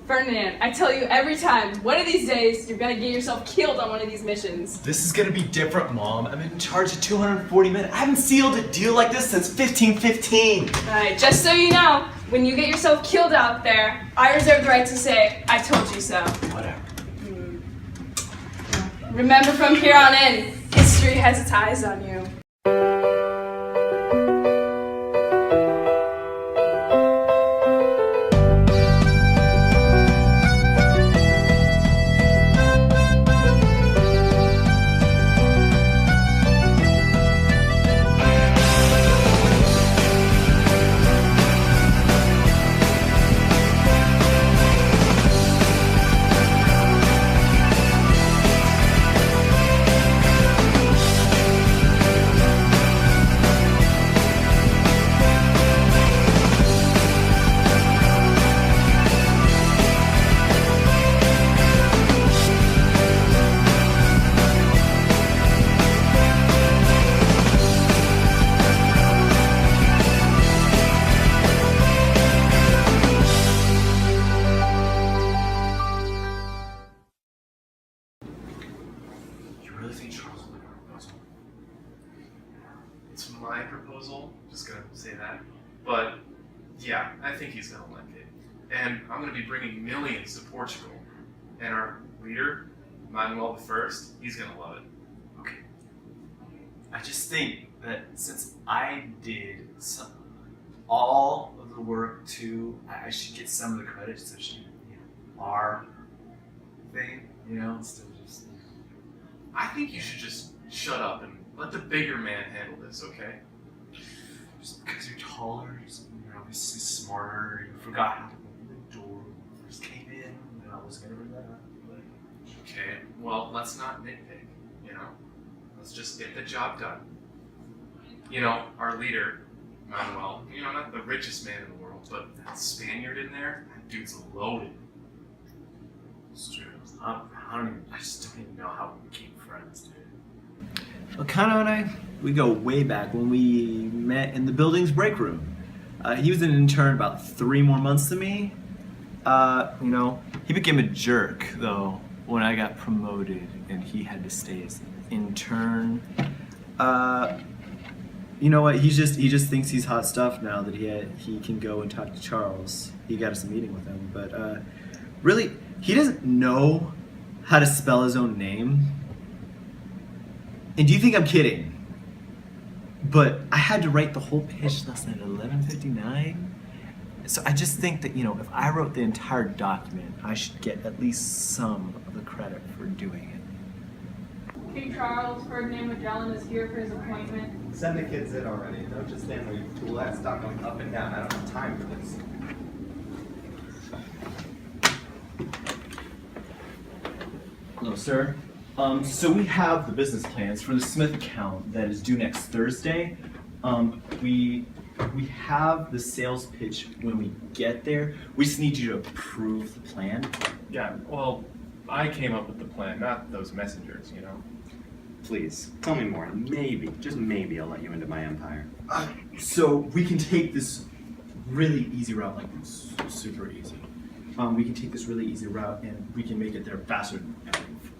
Ferdinand, I tell you every time, one of these days, you're gonna get yourself killed on one of these missions. This is gonna be different, Mom. I'm in charge of 240 men. I haven't sealed a deal like this since 1515. Alright, just so you know, when you get yourself killed out there, I reserve the right to say, I told you so. Whatever. Remember, from here on in, history has its eyes on you. It's my proposal, just gonna say that. But yeah, I think he's gonna like it. And I'm gonna be bringing millions to Portugal. And our leader, Manuel I, he's gonna love it. Okay. I just think that since I did all of the work too, I should get some of the credit, so she, our thing, instead of just. I think you should just shut up and let the bigger man handle this, okay? Just because you're taller, you're obviously smarter, you forgot how to open the door when you first came in, and I was gonna bring that up. But... Okay, well, let's not nitpick, Let's just get the job done. Our leader, Manuel, not the richest man in the world, but that Spaniard in there, that dude's loaded. It's true. I just don't even know how we became friends, dude. Elcano and I, we go way back when we met in the building's break room. He was an intern about 3 more months than me. He became a jerk, though, when I got promoted and he had to stay as an intern. You know what? He just thinks he's hot stuff now that he can go and talk to Charles. He got us a meeting with him, but really, he doesn't know how to spell his own name. And do you think I'm kidding? But I had to write the whole pitch lesson at 11:59. So I just think that, if I wrote the entire document, I should get at least some of the credit for doing it. King Charles, Ferdinand Magellan is here for his appointment. Send the kids in already. Don't just stand where you fool. Stop going up and down. I don't have time for this. Hello, sir. So we have the business plans for the Smith account that is due next Thursday. We have the sales pitch when we get there. We just need you to approve the plan. Yeah, well, I came up with the plan, not those messengers, Please, tell me more. Maybe, just maybe, I'll let you into my empire. So we can take this really easy route, like super easy. We can take this really easy route and we can make it there faster than ever before.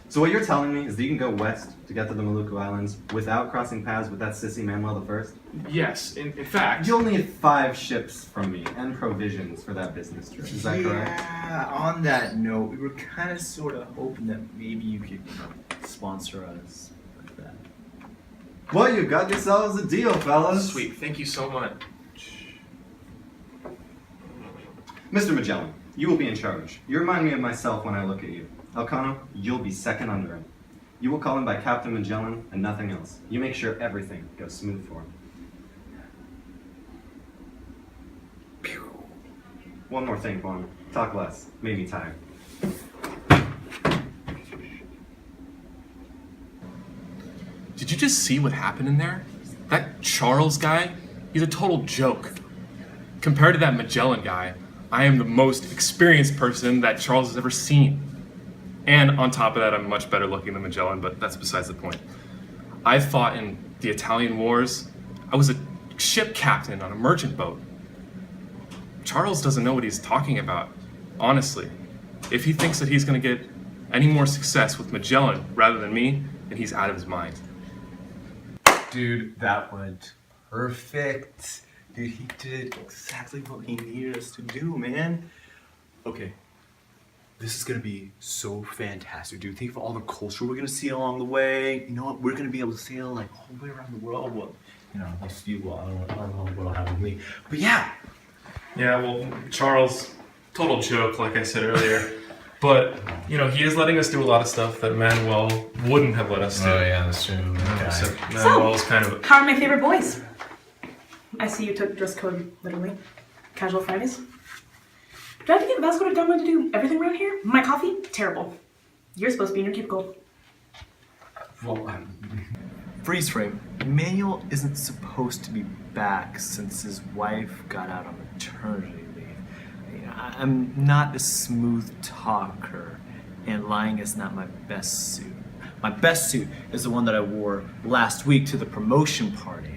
So what you're telling me is that you can go west to get to the Maluku Islands without crossing paths with that sissy Manuel I? Yes, in fact... You'll need 5 ships from me and provisions for that business trip. Is that correct? Yeah, on that note, we were kind of sort of hoping that maybe you could sponsor us with that. Well, you got yourselves a deal, fellas. Sweet, thank you so much. Mr. Magellan, you will be in charge. You remind me of myself when I look at you. Elcano, you'll be second under him. You will call him by Captain Magellan and nothing else. You make sure everything goes smooth for him. One more thing, Juan. Talk less. Made me tired. Did you just see what happened in there? That Charles guy, he's a total joke. Compared to that Magellan guy, I am the most experienced person that Charles has ever seen. And on top of that, I'm much better looking than Magellan, but that's besides the point. I fought in the Italian wars. I was a ship captain on a merchant boat. Charles doesn't know what he's talking about, honestly. If he thinks that he's going to get any more success with Magellan rather than me, then he's out of his mind. Dude, that went perfect. Dude, he did exactly what he needed us to do, man. Okay, this is gonna be so fantastic, dude. Think of all the culture we're gonna see along the way. You know what? We're gonna be able to sail like all the way around the world. Well, you know, unless you, I don't know what'll happen with me. But yeah. Yeah, well, Charles, total joke, like I said earlier. But, you know, he is letting us do a lot of stuff that Manuel wouldn't have let us do. Oh yeah, that's true. Yeah, so Okay. Manuel's kind of... How are my favorite boys? I see you took dress code literally. Casual Fridays. Do I have to get Vasco to Gama to do everything around here? My coffee? Terrible. You're supposed to be in your cubicle. Well, freeze frame. Emmanuel isn't supposed to be back since his wife got out on maternity leave. You know, I'm not a smooth talker, and lying is not my best suit. My best suit is the one that I wore last week to the promotion party.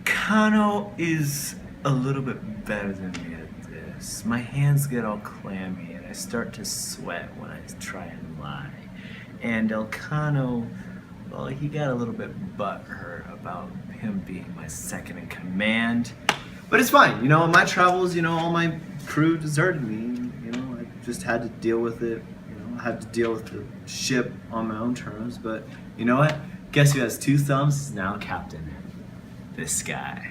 Kano is a little bit better than me at this. My hands get all clammy and I start to sweat when I try and lie. And Elcano, well, he got a little bit butthurt about him being my second in command. But it's fine, you know, on my travels, you know, all my crew deserted me. You know, I just had to deal with it. You know, I had to deal with the ship on my own terms. But you know what? Guess who has two thumbs is now captain? This guy.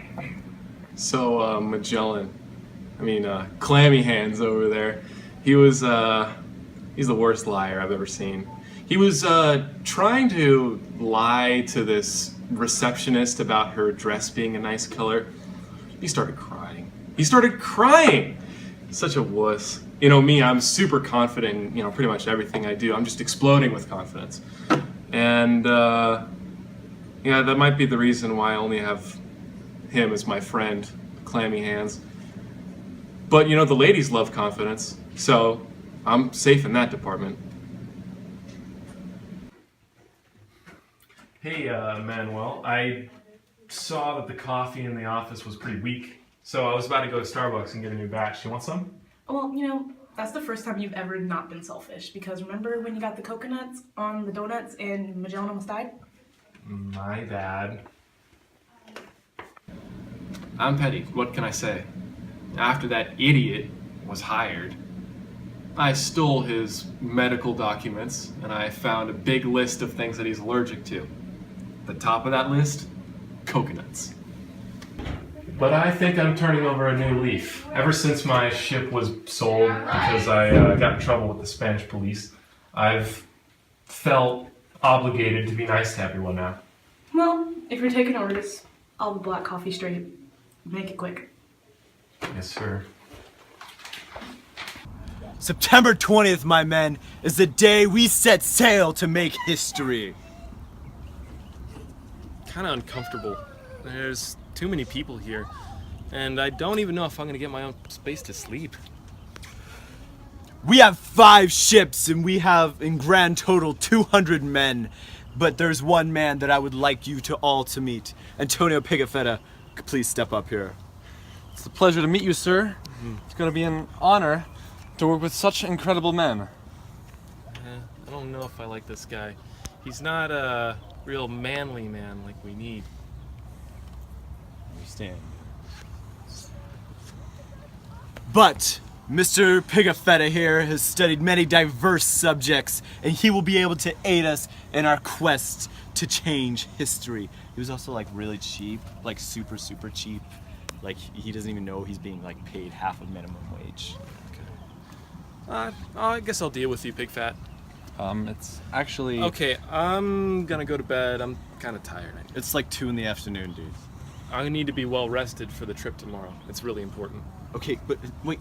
So, Magellan, Clammy Hands over there, he's the worst liar I've ever seen. He was trying to lie to this receptionist about her dress being a nice color. He started crying. Such a wuss. You know me, I'm super confident in, you know, pretty much everything I do. I'm just exploding with confidence. And, yeah, that might be the reason why I only have him as my friend, Clammy Hands. But, you know, the ladies love confidence, so I'm safe in that department. Hey, Manuel, I saw that the coffee in the office was pretty weak, so I was about to go to Starbucks and get a new batch. You want some? Well, you know, that's the first time you've ever not been selfish. Because remember when you got the coconuts on the donuts and Magellan almost died? My bad. I'm petty. What can I say? After that idiot was hired, I stole his medical documents and I found a big list of things that he's allergic to. The top of that list, coconuts. But I think I'm turning over a new leaf. Ever since my ship was sold because I got in trouble with the Spanish police, I've felt obligated to be nice to everyone now. Well, if you're taking orders, I'll have black coffee straight. Make it quick. Yes, sir. September 20th, my men, is the day we set sail to make history. Kind of uncomfortable. There's too many people here, and I don't even know if I'm gonna get my own space to sleep. We have 5 ships, and we have in grand total 200 men. But there's one man that I would like you to all to meet. Antonio Pigafetta, please step up here. It's a pleasure to meet you, sir. It's gonna be an honor to work with such incredible men. I don't know if I like this guy. He's not a real manly man like we need. Understand. But Mr. Pigafetta here has studied many diverse subjects, and he will be able to aid us in our quest to change history. He was also like really cheap, like super cheap. Like he doesn't even know he's being like paid half of minimum wage. I guess I'll deal with you, Pig Fat. It's actually... Okay, I'm gonna go to bed. I'm kind of tired. It's like 2 in the afternoon, dude. I need to be well rested for the trip tomorrow. It's really important. Okay, but wait.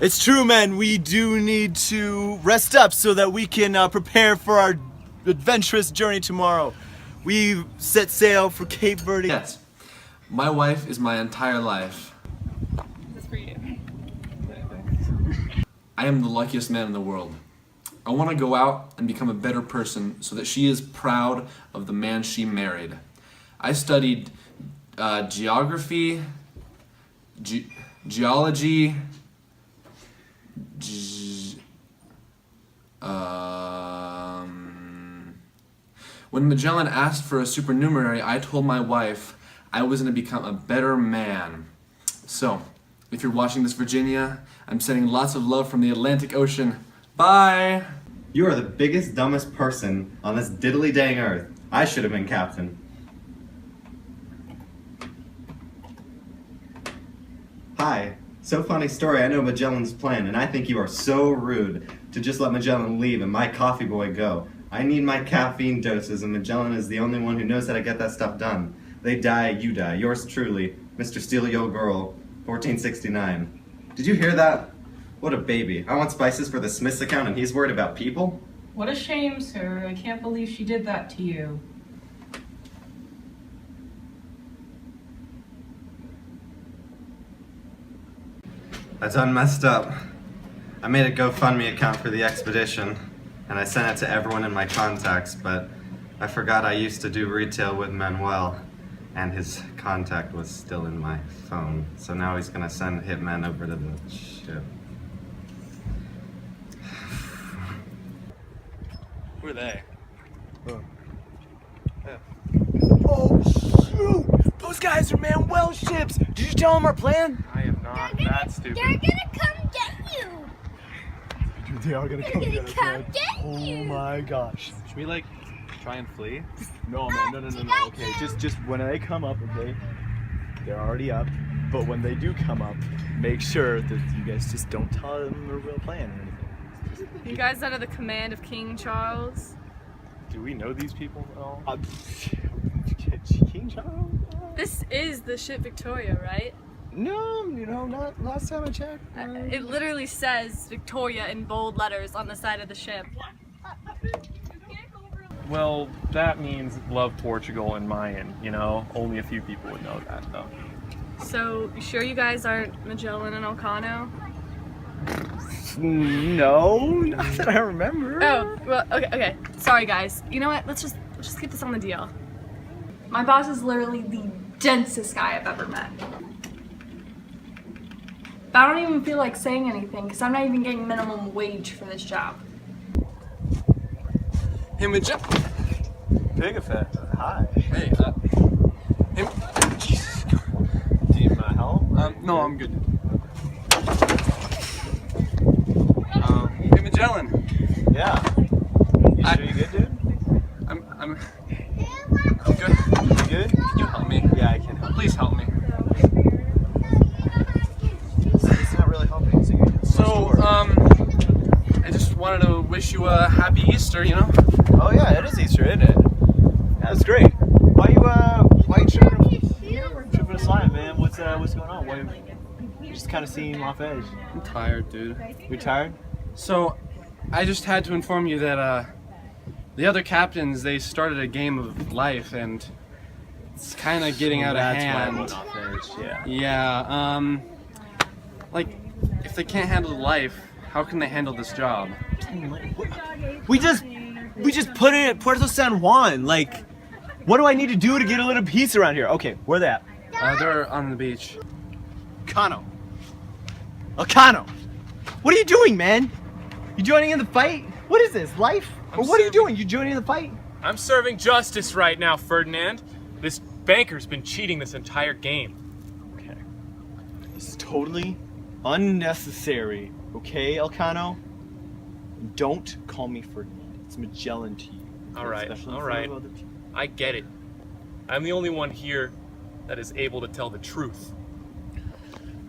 It's true, man. We do need to rest up so that we can prepare for our adventurous journey tomorrow. We set sail for Cape Verde. Yes. My wife is my entire life. This is for you. I am the luckiest man in the world. I want to go out and become a better person so that she is proud of the man she married. I studied geography, geology, when Magellan asked for a supernumerary, I told my wife I was going to become a better man. So, if you're watching this, Virginia, I'm sending lots of love from the Atlantic Ocean. Bye! You are the biggest, dumbest person on this diddly dang earth. I should have been captain. Hi. So funny story, I know Magellan's plan, and I think you are so rude to just let Magellan leave and my coffee boy go. I need my caffeine doses, and Magellan is the only one who knows how to get that stuff done. They die, you die. Yours truly, Mr. Steal Yo Girl, 1469. Did you hear that? What a baby. I want spices for the Smith's account, and he's worried about people? What a shame, sir. I can't believe she did that to you. I done messed up. I made a GoFundMe account for the expedition, and I sent it to everyone in my contacts, but I forgot I used to do retail with Manuel, and his contact was still in my phone. So now he's gonna send hitmen over to the ship. Who are they? Oh shoot! Those guys are Manuel's ships! Did you tell them our plan? I am not that stupid. They're gonna come get you. They are gonna come They're get gonna us, come man. get Oh you. my gosh. Should we like try and flee? No, man, no. Okay, just when they come up, okay? They're already up. But when they do come up, make sure that you guys just don't tell them the real plan or anything. You guys under the command of King Charles? Do we know these people at all? King Charles? This is the ship Victoria, right? No, not last time I checked. It literally says Victoria in bold letters on the side of the ship. Well, that means love Portugal in Mayan, you know? Only a few people would know that, though. So, you sure you guys aren't Magellan and Elcano? No, not that I remember. Oh, well, okay. Sorry, guys. You know what? Let's just get this on the deal. My boss is literally the densest guy I've ever met. But I don't even feel like saying anything because I'm not even getting minimum wage for this job. Hey, Magellan. Big effect. Hi. Hey, hey, Jesus. Do you need my help? no, I'm good. Hey, Magellan. Yeah. You sure you good, dude? I'm good. You good? Can you help me? Yeah, I can help. Please help me. It's not really helping. So, I just wanted to wish you a happy Easter, you know? Oh yeah, it is Easter, isn't it? That's great. Why you tripping aside, man? What's going on? Why you just kind of seem off edge? I'm tired, dude. You're tired? So, I just had to inform you that, the other captains, they started a game of life, and it's kind of getting out of hand. That's why I went off edge, yeah. Yeah, like, if they can't handle life, how can they handle this job? We just put it at Puerto San Juan. Like, what do I need to do to get a little peace around here? Okay, where they at? They're on the beach. Elcano, what are you doing, man? You joining in the fight? What is this, life? Or what are you doing? You joining in the fight? I'm serving justice right now, Ferdinand. This banker's been cheating this entire game. Okay. This is totally unnecessary. Okay, Elcano? Don't call me Ferdinand. It's Magellan to you. All right, Especially all for right. other people. I get it. I'm the only one here that is able to tell the truth.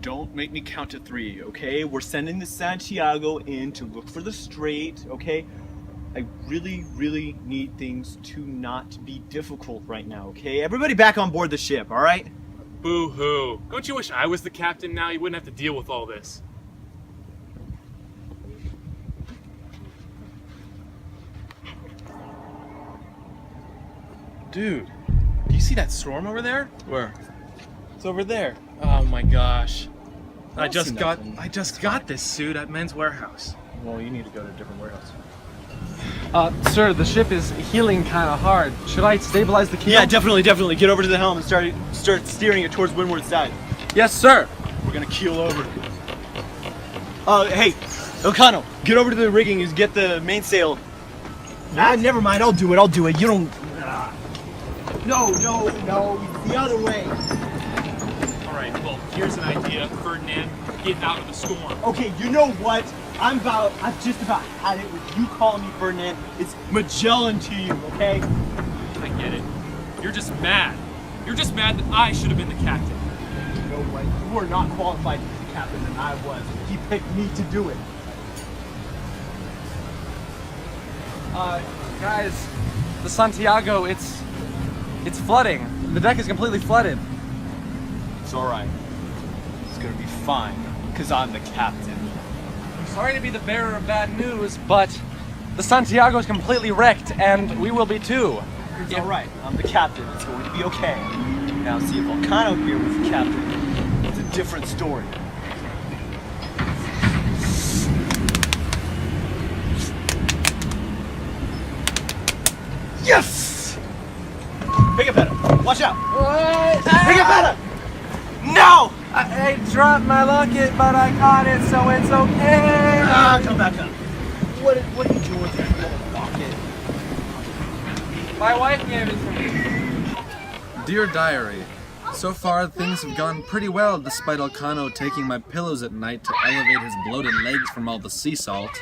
Don't make me count to 3, okay? We're sending the Santiago in to look for the Strait, okay? I really, really need things to not be difficult right now, okay? Everybody back on board the ship, all right? Boo-hoo. Don't you wish I was the captain now? You wouldn't have to deal with all this. Dude, do you see that storm over there? Where? It's over there. Oh my gosh. I don't see just got this suit at Men's Warehouse. Well, you need to go to a different warehouse. Sir, the ship is heeling kind of hard. Should I stabilize the keel? Yeah, definitely. Get over to the helm and start steering it towards windward side. Yes, sir. We're gonna keel over. Hey, Elcano, get over to the rigging and get the mainsail. Ah, never mind. I'll do it. You don't. No. The other way. All right, well, here's an idea. Ferdinand, get out of the storm. Okay, you know what? I've just about had it with you calling me Ferdinand. It's Magellan to you, okay? I get it. You're just mad. You're just mad that I should have been the captain. You know what? You were not qualified to be the captain than I was. He picked me to do it. Guys, the Santiago, it's flooding. The deck is completely flooded. It's alright. It's gonna be fine, because I'm the captain. I'm sorry to be the bearer of bad news, but the Santiago is completely wrecked, and we will be too. It's alright. I'm the captain. It's going to be okay. Now see if Elcano here was the captain. It's a different story. Yes! Pick it better. Watch out. What? Pick it better. No! I dropped my locket, but I caught it, so it's okay. Come back up. What are you doing with that little locket? My wife gave it to me. Dear Diary, so far things have gone pretty well despite Elcano taking my pillows at night to elevate his bloated legs from all the sea salt.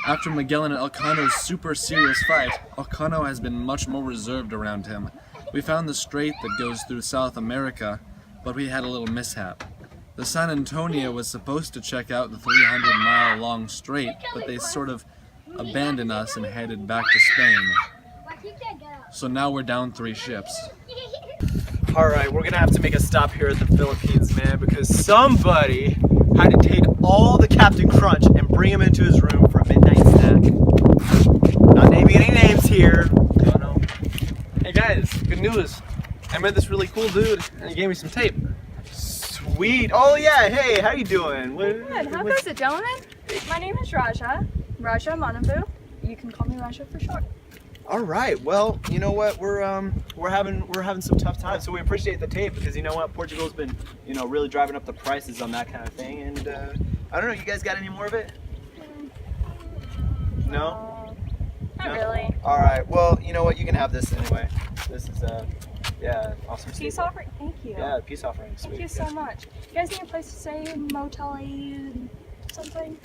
After Magellan and Elcano's super serious fight, Elcano has been much more reserved around him. We found the strait that goes through South America, but we had a little mishap. The San Antonio was supposed to check out the 300-mile long strait, but they sort of abandoned us and headed back to Spain. So now we're down 3 ships. Alright, we're gonna have to make a stop here at the Philippines, man, because somebody had to take all the Captain Crunch and bring him into his room for a midnight snack. Not naming any names here. Don't know. Hey guys, good news. I met this really cool dude, and he gave me some tape. Sweet. Oh yeah, hey, how you doing? Good. How goes it, gentlemen? My name is Raja Manabu. You can call me Raja for short. All right. Well, you know what? We're having some tough times, so we appreciate the tape because you know what? Portugal's been, really driving up the prices on that kind of thing, and I don't know. You guys got any more of it? No. Not really. All right. Well, you know what? You can have this anyway. This is awesome. Peace offering. Thank you. Yeah, peace offering. Sweet. Thank you so much. You guys need a place to stay? Motel 8, something?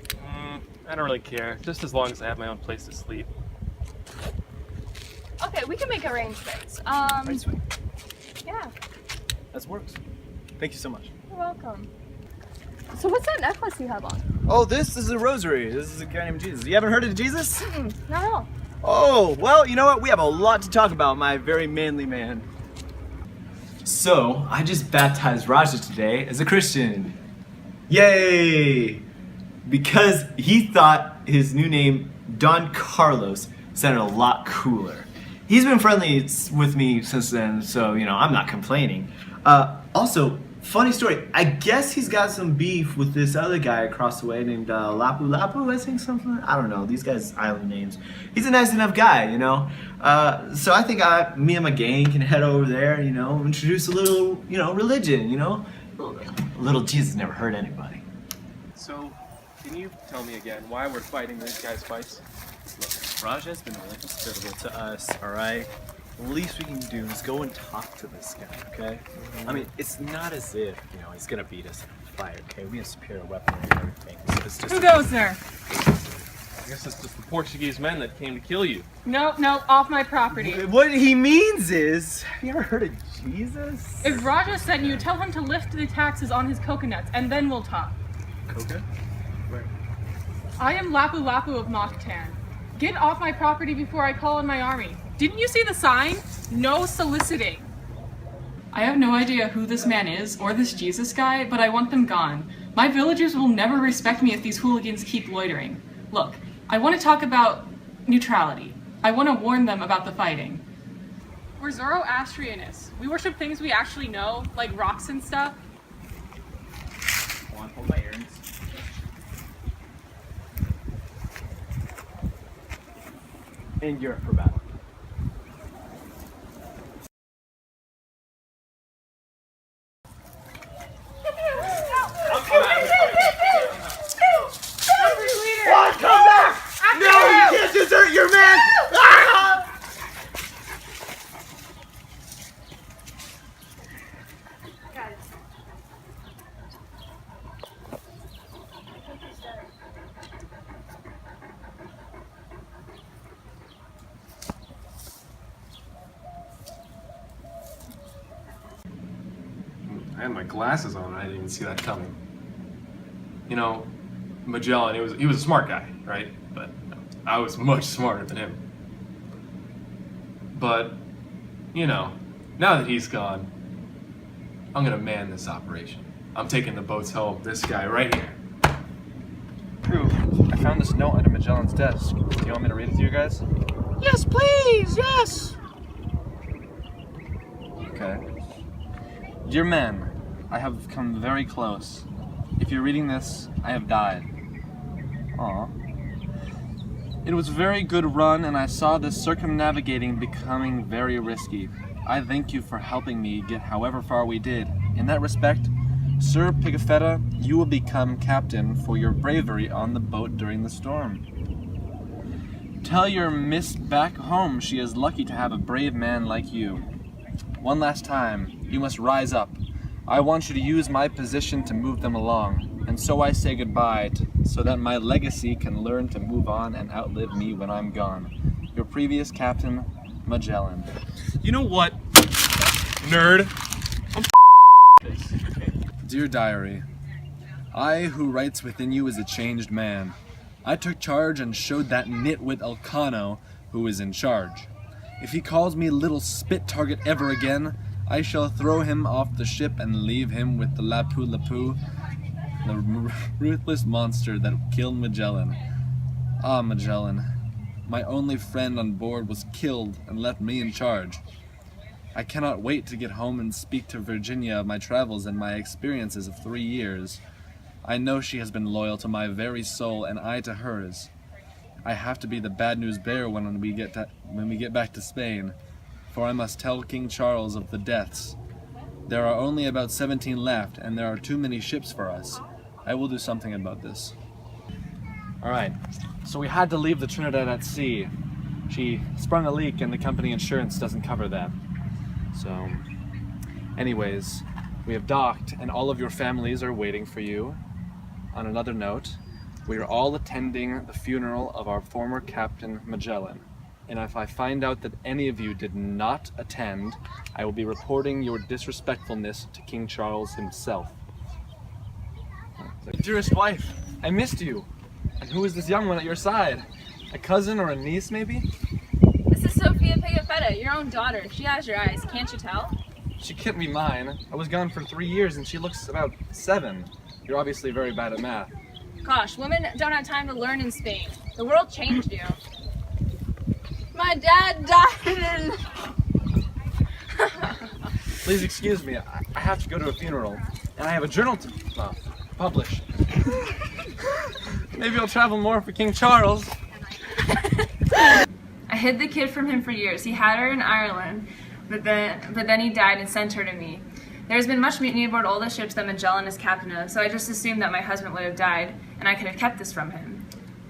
I don't really care, just as long as I have my own place to sleep. Okay, we can make arrangements. Right, sweet. Yeah. That works. Thank you so much. You're welcome. So what's that necklace you have on? Oh, this is a rosary. This is a guy named Jesus. You haven't heard of Jesus? Not at all. Oh, well, you know what? We have a lot to talk about, my very manly man. So, I just baptized Raja today as a Christian. Yay! Because he thought his new name, Don Carlos, sounded a lot cooler. He's been friendly with me since then, so, I'm not complaining. Also, funny story, I guess he's got some beef with this other guy across the way named Lapu Lapu, I think something. I don't know, these guys' island names. He's a nice enough guy, So I think me and my gang can head over there, introduce a little, religion, Little Jesus never hurt anybody. So, can you tell me again why we're fighting these guys' fights? Look, Raja's been really hospitable to us, alright? The least we can do is go and talk to this guy, okay? I mean, it's not as if, he's gonna beat us in a fight, okay? We have superior weaponry and everything, so it's just... Who goes there? I guess it's just the Portuguese men that came to kill you. No, off my property. What he means is, have you ever heard of Jesus? If Raja sent you, tell him to lift the taxes on his coconuts, and then we'll talk. Coca? Where? I am Lapu Lapu of Mactan. Get off my property before I call in my army. Didn't you see the sign? No soliciting. I have no idea who this man is, or this Jesus guy, but I want them gone. My villagers will never respect me if these hooligans keep loitering. Look, I want to talk about neutrality. I want to warn them about the fighting. We're Zoroastrianists. We worship things we actually know, like rocks and stuff. Hold on, hold my earrings. in Europe for battle. What? Come back! No, you can't desert your man! Ah! I had my glasses on and I didn't even see that coming. You know, Magellan, he was a smart guy, right? But I was much smarter than him. But, you know, now that he's gone, I'm gonna man this operation. I'm taking the boats home. This guy right here. Crew, I found this note under Magellan's desk. Do you want me to read it to you guys? Yes, please, yes! Okay. Dear men, I have come very close. If you're reading this, I have died. Aw. It was a very good run, and I saw this circumnavigating becoming very risky. I thank you for helping me get however far we did. In that respect, Sir Pigafetta, you will become captain for your bravery on the boat during the storm. Tell your miss back home she is lucky to have a brave man like you. One last time, you must rise up. I want you to use my position to move them along, and so I say goodbye so that my legacy can learn to move on and outlive me when I'm gone. Your previous captain, Magellan. You know what, nerd? Dear diary, I who writes within you is a changed man. I took charge and showed that nitwit Elcano who is in charge. If he calls me little spit target ever again, I shall throw him off the ship and leave him with the Lapu-Lapu, the ruthless monster that killed Magellan. Ah, Magellan, my only friend on board was killed and left me in charge. I cannot wait to get home and speak to Virginia of my travels and my experiences of 3 years. I know she has been loyal to my very soul and I to hers. I have to be the bad news bearer when we get back to Spain, for I must tell King Charles of the deaths. There are only about 17 left, and there are too many ships for us. I will do something about this. Alright, so we had to leave the Trinidad at sea. She sprung a leak and the company insurance doesn't cover that. So, anyways, we have docked and all of your families are waiting for you. On another note, we are all attending the funeral of our former captain, Magellan. And if I find out that any of you did not attend, I will be reporting your disrespectfulness to King Charles himself. Dearest wife, I missed you. And who is this young one at your side? A cousin or a niece, maybe? This is Sophia Pigafetta, your own daughter. She has your eyes, can't you tell? She can't be mine. I was gone for 3 years and she looks about 7. You're obviously very bad at math. Gosh, women don't have time to learn in Spain. The world changed you. My dad died Please excuse me, I have to go to a funeral. And I have a journal to publish. Maybe I'll travel more for King Charles. I hid the kid from him for years. He had her in Ireland, but then he died and sent her to me. There's been much mutiny aboard all the ships that Magellan is captain of, so I just assumed that my husband would have died, and I could have kept this from him.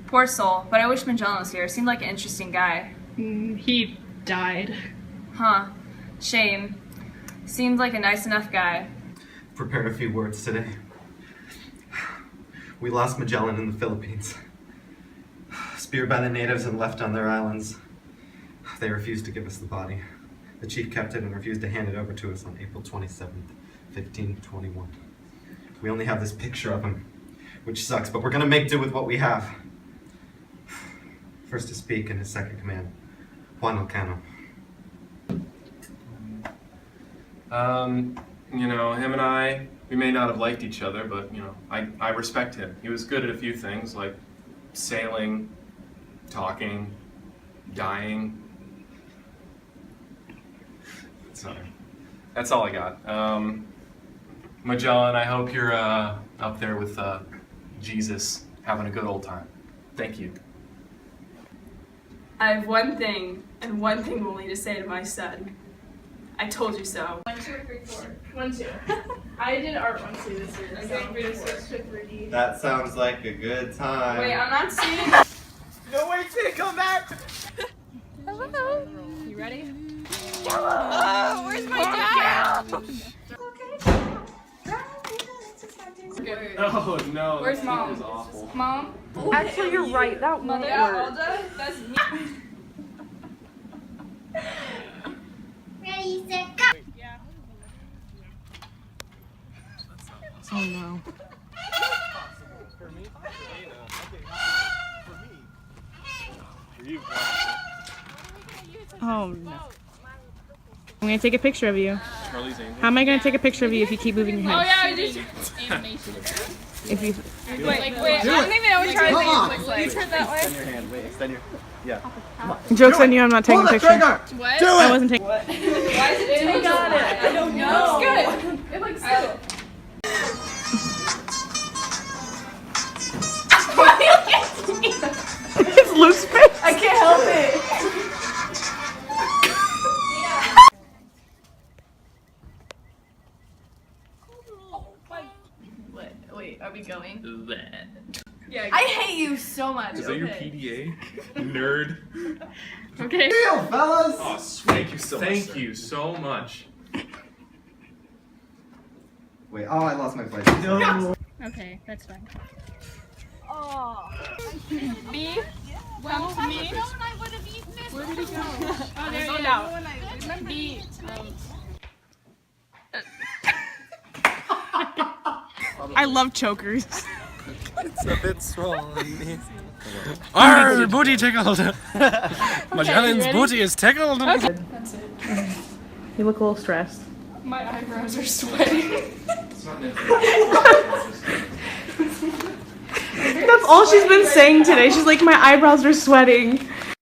Poor soul, but I wish Magellan was here. Seemed like an interesting guy. He died. Huh. Shame. Seemed like a nice enough guy. Prepared a few words today. We lost Magellan in the Philippines. Speared by the natives and left on their islands. They refused to give us the body. The chief kept it and refused to hand it over to us on April 27th, 1521. We only have this picture of him, which sucks, but we're gonna make do with what we have. First to speak in his second command, Juan Elcano. You know, him and I, we may not have liked each other, but, you know, I respect him. He was good at a few things, like sailing, talking, dying. Sorry. That's all I got. Magellan, I hope you're up there with Jesus, having a good old time. Thank you. I have one thing, and one thing only to say to my son. I told you so. 1, 2, 3, 4. 1, 2. I did art 1, 2 this year. So I'm gonna switch to 3D. That sounds like a good time. Wait, I'm not seeing. No, wait, Sid, come back! Hello. You ready? Oh, where's my dad? Good. Oh no. Where's that Mom? is awful. Mom? Actually, you're right. That won't Mother? work. Alda? That's me. Ready, set, go! Oh no. Oh no. I'm gonna take a picture of you. Charlie's Angels. How am I gonna take a picture of you if you keep moving your Oh head? yeah, I did. If you Wait, I don't even know what Charlie's Angels looks like. You turn that way. Extend your hand. Wait, extend your. Yeah. joke's on you, I'm not taking a picture. What? I wasn't taking. Why is it doing that? I don't know. It looks good. It looks good. It's Luke's face. I can't help it. Wait, are we going? Yeah. I hate you so much. Is that your PDA? Nerd. Okay. Deal, fellas! Oh, sweet. Thank you so much. Thank you so much. Wait, oh, I lost my place. No. Okay, that's fine. Oh. B? Well, me? Where did he go? Oh, there he is. B. I love chokers. It's a bit strong on me. Arr, booty tickled! Magellan's booty is tickled! That's it. You look a little stressed. My eyebrows are sweating. That's all she's been saying today. She's like, my eyebrows are sweating.